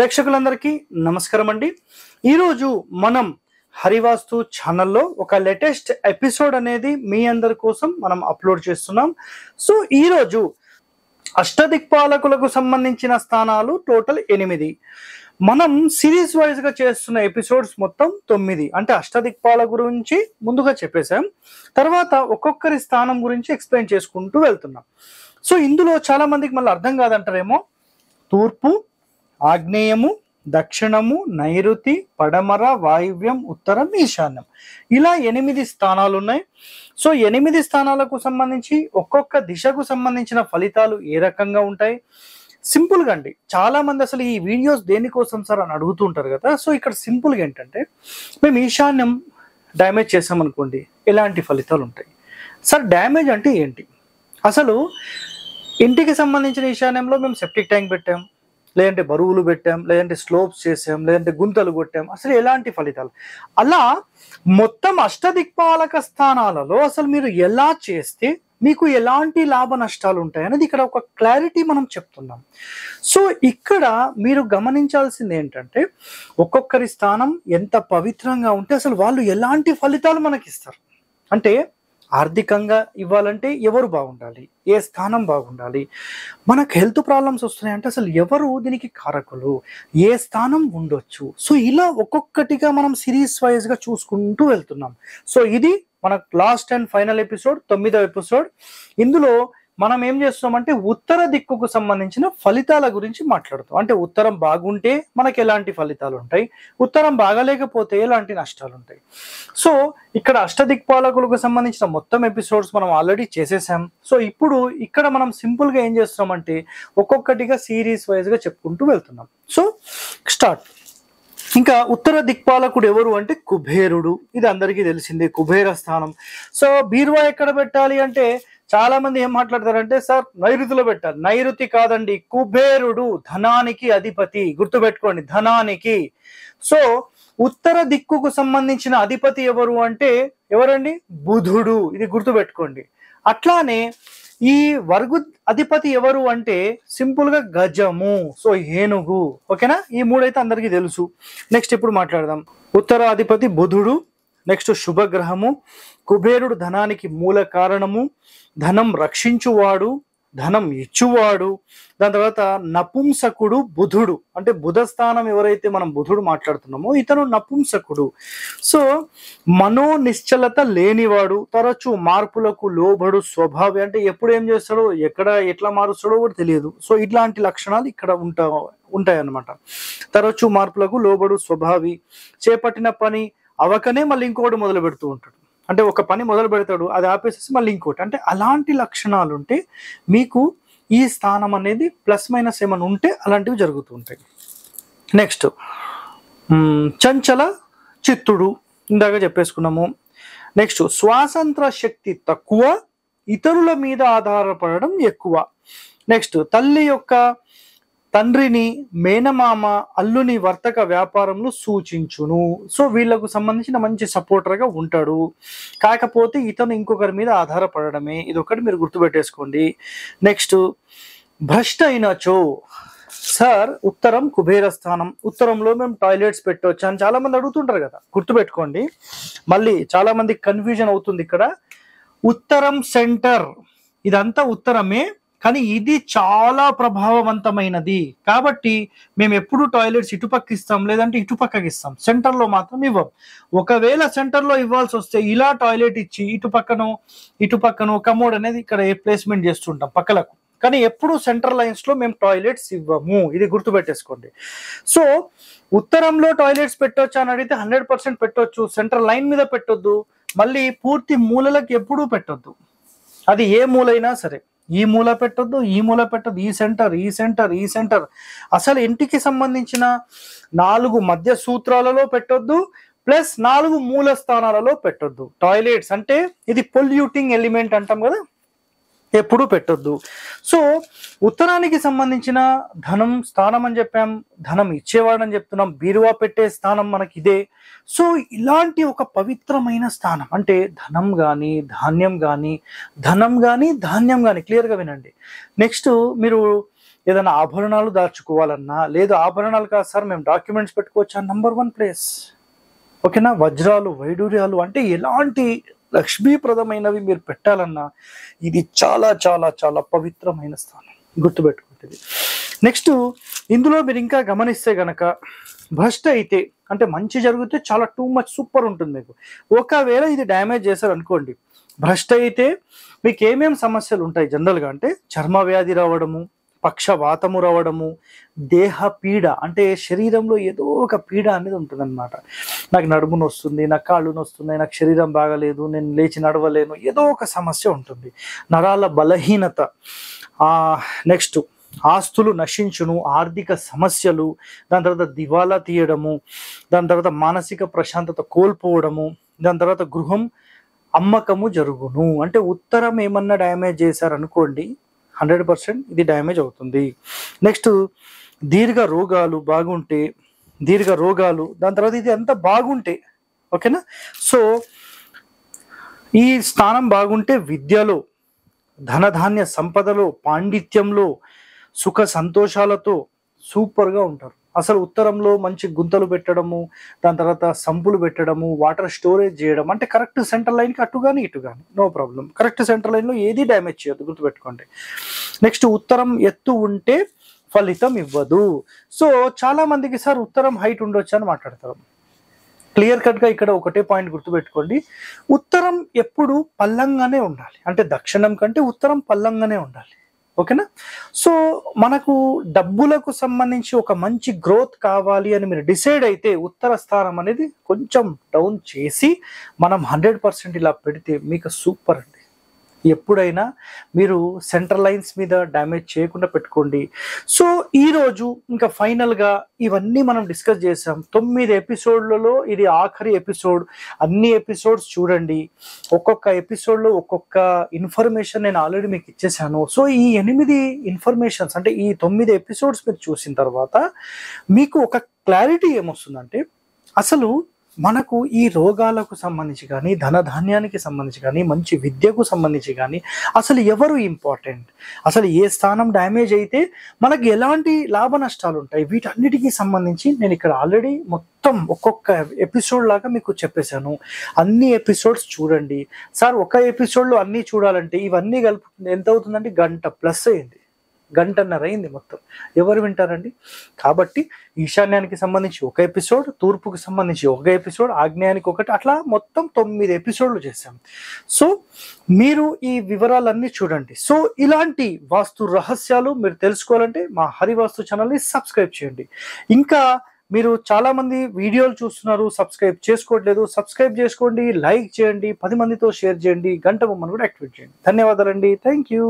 ప్రేక్షకులందరికీ నమస్కారం అండి. ఈరోజు మనం హరివాస్తు ఛానల్లో ఒక లేటెస్ట్ ఎపిసోడ్ అనేది మీ అందరి కోసం మనం అప్లోడ్ చేస్తున్నాం. సో ఈరోజు అష్టదిక్పాలకులకు సంబంధించిన స్థానాలు టోటల్ 8. మనం సిరీస్ వైజ్ గా చేస్తున్న ఎపిసోడ్స్ మొత్తం 9. అంటే అష్టదిక్పాల గురించి ముందుగా చెప్పేశాం, తర్వాత ఒక్కొక్కరి స్థానం గురించి ఎక్స్ప్లెయిన్ చేసుకుంటూ వెళ్తున్నాం. సో ఇందులో చాలా మందికి మళ్ళీ అర్థం కాదంటారేమో, తూర్పు, ఆగ్నేయము, దక్షిణము, నైరుతి, పడమర, వాయువ్యం, ఉత్తరం, ఈశాన్యం, ఇలా 8 స్థానాలు ఉన్నాయి. సో 8 స్థానాలకు సంబంధించి ఒక్కొక్క దిశకు సంబంధించిన ఫలితాలు ఏ రకంగా ఉంటాయి? సింపుల్గా అండి, చాలా మంది అసలు ఈ వీడియోస్ దేనికోసం సార్ అని అడుగుతూ ఉంటారు కదా. సో ఇక్కడ సింపుల్గా ఏంటంటే, మేము ఈశాన్యం డ్యామేజ్ చేసామనుకోండి ఎలాంటి ఫలితాలు ఉంటాయి సార్? డ్యామేజ్ అంటే ఏంటి? అసలు ఇంటికి సంబంధించిన ఈశాన్యంలో మేము సెప్టిక్ ట్యాంక్ పెట్టాం, లేదంటే బరువులు పెట్టాం, లేదంటే స్లోప్స్ చేసాం, లేదంటే గుంతలు కొట్టాం, అసలు ఎలాంటి ఫలితాలు? అలా మొత్తం అష్టదిక్పాలక స్థానాలలో అసలు మీరు ఎలా చేస్తే మీకు ఎలాంటి లాభ నష్టాలు ఉంటాయి అనేది ఇక్కడ ఒక క్లారిటీ మనం చెప్తున్నాం. సో ఇక్కడ మీరు గమనించాల్సింది ఏంటంటే, ఒక్కొక్కరి స్థానం ఎంత పవిత్రంగా ఉంటే అసలు వాళ్ళు ఎలాంటి ఫలితాలు మనకి ఇస్తారు. అంటే ఆర్థికంగా ఇవ్వాలంటే ఎవరు బాగుండాలి, ఏ స్థానం బాగుండాలి, మనకు హెల్త్ ప్రాబ్లమ్స్ వస్తున్నాయంటే అసలు ఎవరు దీనికి కారకులు, ఏ స్థానం ఉండొచ్చు. సో ఇలా ఒక్కొక్కటిగా మనం సిరీస్ వైజ్ గా చూసుకుంటూ వెళ్తున్నాం. సో ఇది మన లాస్ట్ అండ్ ఫైనల్ ఎపిసోడ్, 9వ ఎపిసోడ్. ఇందులో మనం ఏం చేస్తున్నామంటే ఉత్తర దిక్కుకు సంబంధించిన ఫలితాల గురించి మాట్లాడుతాం. అంటే ఉత్తరం బాగుంటే మనకి ఎలాంటి ఫలితాలు ఉంటాయి, ఉత్తరం బాగాలేకపోతే ఎలాంటి నష్టాలు ఉంటాయి. సో ఇక్కడ అష్టదిక్పాలకులకు సంబంధించిన మొత్తం ఎపిసోడ్స్ మనం ఆల్రెడీ చేసేసాం. సో ఇప్పుడు ఇక్కడ మనం సింపుల్ గా ఏం చేస్తున్నామంటే ఒక్కొక్కటిగా సిరీస్ వైజ్ గా చెప్పుకుంటూ వెళ్తున్నాం. So start. ఇంకా ఉత్తర దిక్పాలకుడు ఎవరు అంటే కుబేరుడు. ఇది అందరికీ తెలిసిందే, కుబేర స్థానం. సో బీరువా ఎక్కడ పెట్టాలి అంటే చాలా మంది ఏం మాట్లాడతారంటే, సార్ నైరుతిలో పెట్టాలి. నైరుతి కాదండి, కుబేరుడు ధనానికి అధిపతి, గుర్తుపెట్టుకోండి, ధనానికి. సో ఉత్తర దిక్కుకు సంబంధించిన అధిపతి ఎవరు అంటే ఎవరండి? బుధుడు. ఇది గుర్తుపెట్టుకోండి. అట్లానే ఈ వర్గు అధిపతి ఎవరు అంటే సింపుల్ గా గజము, సో ఏనుగు. ఓకేనా? ఈ 3 అయితే అందరికీ తెలుసు. నెక్స్ట్ ఇప్పుడు మాట్లాడదాం. ఉత్తర అధిపతి బుధుడు, నెక్స్ట్ శుభగ్రహము. కుబేరుడు ధనానికి మూల కారణము, ధనం రక్షించువాడు, ధనం ఇచ్చువాడు. దాని తర్వాత నపుంసకుడు బుధుడు. అంటే బుధ స్థానం ఎవరైతే మనం బుధుడు మాట్లాడుతున్నామో ఇతను నపుంసకుడు. సో మనోనిశ్చలత లేనివాడు, తరచు మార్పులకు లోబడు స్వభావి. అంటే ఎప్పుడు ఏం చేస్తాడో, ఎక్కడ ఎట్లా మారుస్తాడో కూడా తెలియదు. సో ఇట్లాంటి లక్షణాలు ఇక్కడ ఉంటాయి అన్నమాట. తరచు మార్పులకు లోబడు స్వభావి. చేపట్టిన పని అవకనే మళ్ళీ ఇంకోటి మొదలు పెడుతూ ఉంటాడు. అంటే ఒక పని మొదలు పెడతాడు, అది ఆపేసేసి మళ్ళీ ఇంకోటి. అంటే అలాంటి లక్షణాలు ఉంటే మీకు ఈ స్థానం అనేది ప్లస్ మైనస్ ఏమైనా ఉంటే అలాంటివి జరుగుతూ ఉంటాయి. నెక్స్ట్ చంచల చిత్తుడు, ఇందాక చెప్పేసుకున్నాము. నెక్స్ట్ స్వాతంత్ర శక్తి తక్కువ, ఇతరుల మీద ఆధారపడడం ఎక్కువ. నెక్స్ట్ తల్లి యొక్క తండ్రిని మేనమామ అల్లుని వర్తక వ్యాపారంలో సూచించును. సో వీళ్ళకు సంబంధించిన మంచి సపోర్టర్ గా ఉంటాడు. కాకపోతే ఇతను ఇంకొకరి మీద ఆధారపడడమే, ఇది ఒకటి మీరు గుర్తుపెట్టేసుకోండి. నెక్స్ట్ భ్రష్ట అయినచో, సార్ ఉత్తరం కుబేర స్థానం, ఉత్తరంలో మేము టాయిలెట్స్ పెట్టవచ్చు అని చాలా మంది అడుగుతుంటారు కదా. గుర్తుపెట్టుకోండి, మళ్ళీ చాలా మందికి కన్ఫ్యూజన్ అవుతుంది ఇక్కడ. ఉత్తరం సెంటర్, ఇదంతా ఉత్తరమే, కానీ ఇది చాలా ప్రభావవంతమైనది. కాబట్టి మేము ఎప్పుడు టాయిలెట్స్ ఇటుపక్క ఇస్తాం, లేదంటే ఇటుపక్కకి ఇస్తాం, సెంటర్లో మాత్రం ఇవ్వం. ఒకవేళ సెంటర్లో ఇవ్వాల్సి వస్తే ఇలా టాయిలెట్ ఇచ్చి ఇటుపక్కను కమోడ్ అనేది ఇక్కడ ప్లేస్మెంట్ చేస్తుంటాం పక్కలకు. కానీ ఎప్పుడు సెంటర్ లైన్స్ లో మేము టాయిలెట్స్ ఇవ్వము, ఇది గుర్తుపెట్టేసుకోండి. సో ఉత్తరంలో టాయిలెట్స్ పెట్టొచ్చు అని అడిగితే 100% పెట్టొచ్చు. సెంటర్ లైన్ మీద పెట్టొద్దు, మళ్ళీ పూర్తి మూలలకు ఎప్పుడూ పెట్టొద్దు. అది ఏ మూలైనా సరే, ఈ మూల పెట్టొద్దు, ఈ మూల పెట్టొద్దు, ఈ సెంటర్. అసలు ఇంటికి సంబంధించిన 4 మధ్య సూత్రాలలో పెట్టొద్దు, ప్లస్ 4 మూల స్థానాలలో పెట్టొద్దు. టాయిలెట్స్ అంటే ఇది పొల్యూటింగ్ ఎలిమెంట్ అంటాం కదా, ఎప్పుడు పెట్టొద్దు. సో ఉత్తరానికి సంబంధించిన ధనం స్థానం అని చెప్పాం, ధనం ఇచ్చేవాడని చెప్తున్నాం, బీరువా పెట్టే స్థానం మనకి ఇదే. సో ఇలాంటి ఒక పవిత్రమైన స్థానం, అంటే ధనం కానీ ధాన్యం కానీ క్లియర్గా వినండి. నెక్స్ట్ మీరు ఏదైనా ఆభరణాలు దాచుకోవాలన్నా, లేదు ఆభరణాలు కాదు సార్ మేము డాక్యుమెంట్స్ పెట్టుకోవచ్చా, నంబర్ 1 ప్లేస్. ఓకేనా, వజ్రాలు వైడూర్యాలు అంటే ఎలాంటి లక్ష్మీప్రదమైనవి మీరు పెట్టాలన్నా ఇది చాలా చాలా చాలా పవిత్రమైన స్థానం, గుర్తుపెట్టుకుంటుంది. నెక్స్ట్ ఇందులో మీరు ఇంకా గమనిస్తే గనక భ్రష్ట అయితే అంటే మంచి జరిగితే చాలా టూ మచ్ సూపర్ ఉంటుంది మీకు. ఒకవేళ ఇది డ్యామేజ్ చేశారు అనుకోండి, భ్రష్ట అయితే మీకు ఏమేమి సమస్యలు ఉంటాయి జనరల్గా అంటే చర్మ వ్యాధి రావడము, పక్షవాతము రావడము, దేహ పీడ అంటే శరీరంలో ఏదో ఒక పీడ అనేది ఉంటుందన్నమాట. నాకు నడుము నొస్తుంది, నాకు కాళ్ళు నొస్తున్నాయి, నాకు శరీరం బాగలేదు, నేను లేచి నడవలేను, ఏదో ఒక సమస్య ఉంటుంది. నరాల బలహీనత, నెక్స్ట్ ఆస్తులు నశించును, ఆర్థిక సమస్యలు, దాని తర్వాత దివాలా తీయడము, దాని తర్వాత మానసిక ప్రశాంతత కోల్పోవడము, దాని తర్వాత గృహం అమ్మకము జరుగును. అంటే ఉత్తరం ఏమన్నా డ్యామేజ్ చేశారనుకోండి 100% ఇది డ్యామేజ్ అవుతుంది. నెక్స్ట్ దీర్ఘ రోగాలు బాగుంటే, దీర్ఘ రోగాలు, దాని తర్వాత ఇది అంతా బాగుంటే, ఓకేనా. సో ఈ స్థానం బాగుంటే విద్యలో, ధనధాన్య సంపదలో, పాండిత్యంలో, సుఖ సంతోషాలతో సూపర్గా ఉంటారు. అసలు ఉత్తరంలో మంచి గుంతలు పెట్టడము, దాని తర్వాత సంపులు పెట్టడము, వాటర్ స్టోరేజ్ చేయడం, అంటే కరెక్ట్ సెంటర్ లైన్కి అటు కానీ ఇటు కానీ నో ప్రాబ్లం. కరెక్ట్ సెంటర్ లైన్లో ఏది డ్యామేజ్ చేయొద్దు, గుర్తుపెట్టుకోండి. నెక్స్ట్ ఉత్తరం ఎత్తు ఉంటే ఫలితం ఇవ్వదు. సో చాలా మందికి సార్ ఉత్తరం హైట్ ఉండొచ్చు అని మాట్లాడతారు. క్లియర్ కట్గా ఇక్కడ ఒకటే పాయింట్ గుర్తుపెట్టుకోండి, ఉత్తరం ఎప్పుడు పల్లంగానే ఉండాలి. అంటే దక్షిణం కంటే ఉత్తరం పల్లంగానే ఉండాలి. ఓకేనా. సో మనకు డబ్బులకు సంబంధించి ఒక మంచి గ్రోత్ కావాలి అని మీరు డిసైడ్ అయితే ఉత్తర స్థానం అనేది కొంచెం డౌన్ చేసి మనం 100% ఇలా పెడితే మీకు సూపర్ అండి. ఎప్పుడైనా మీరు సెంటర్ లైన్స్ మీద డ్యామేజ్ చేయకుండా పెట్టుకోండి. సో ఈరోజు ఇంకా ఫైనల్గా ఇవన్నీ మనం డిస్కస్ చేసాం. 9 ఎపిసోడ్లలో ఇది ఆఖరి ఎపిసోడ్. అన్ని ఎపిసోడ్స్ చూడండి, ఒక్కొక్క ఎపిసోడ్లో ఒక్కొక్క ఇన్ఫర్మేషన్ నేను ఆల్రెడీ మీకు ఇచ్చేసాను. సో ఈ 8 ఇన్ఫర్మేషన్స్ అంటే ఈ 9 ఎపిసోడ్స్ మీరు చూసిన తర్వాత మీకు ఒక క్లారిటీ ఏమొస్తుందంటే అసలు మనకు ఈ రోగాలకు సంబంధించి కానీ, ధనధాన్యానికి సంబంధించి కానీ, మంచి విద్యకు సంబంధించి కానీ అసలు ఎవరు ఇంపార్టెంట్, అసలు ఏ స్థానం డ్యామేజ్ అయితే మనకి ఎలాంటి లాభ నష్టాలు ఉంటాయి, వీటన్నిటికీ సంబంధించి నేను ఇక్కడ ఆల్రెడీ మొత్తం ఒక్కొక్క ఎపిసోడ్ లాగా మీకు చెప్పేశాను. అన్ని ఎపిసోడ్స్ చూడండి. సార్ ఒక ఎపిసోడ్లో అన్నీ చూడాలంటే ఇవన్నీ కలిపి ఎంత అవుతుందంటే 1 గంట ప్లస్ అయింది, 1.5 గంట అయింది మొత్తం. ఎవరు వింటారండి? కాబట్టి ఈశాన్యానికి సంబంధించి ఒక ఎపిసోడ్, తూర్పుకి సంబంధించి ఒక ఎపిసోడ్, ఆగ్నేయానికి ఒకటి, అట్లా మొత్తం 9 ఎపిసోడ్లు చేశాం. సో మీరు ఈ వివరాలన్నీ చూడండి. సో ఇలాంటి వాస్తు రహస్యాలు మీరు తెలుసుకోవాలంటే మా హరివాస్తు ఛానల్ని సబ్స్క్రైబ్ చేయండి. ఇంకా మీరు చాలా మంది వీడియోలు చూస్తున్నారు, సబ్స్క్రైబ్ చేసుకోవట్లేదు, సబ్స్క్రైబ్ చేసుకోండి, లైక్ చేయండి, 10 మందితో షేర్ చేయండి, గంట బొమ్మను కూడా యాక్టివేట్ చేయండి. ధన్యవాదాలండి. Thank you.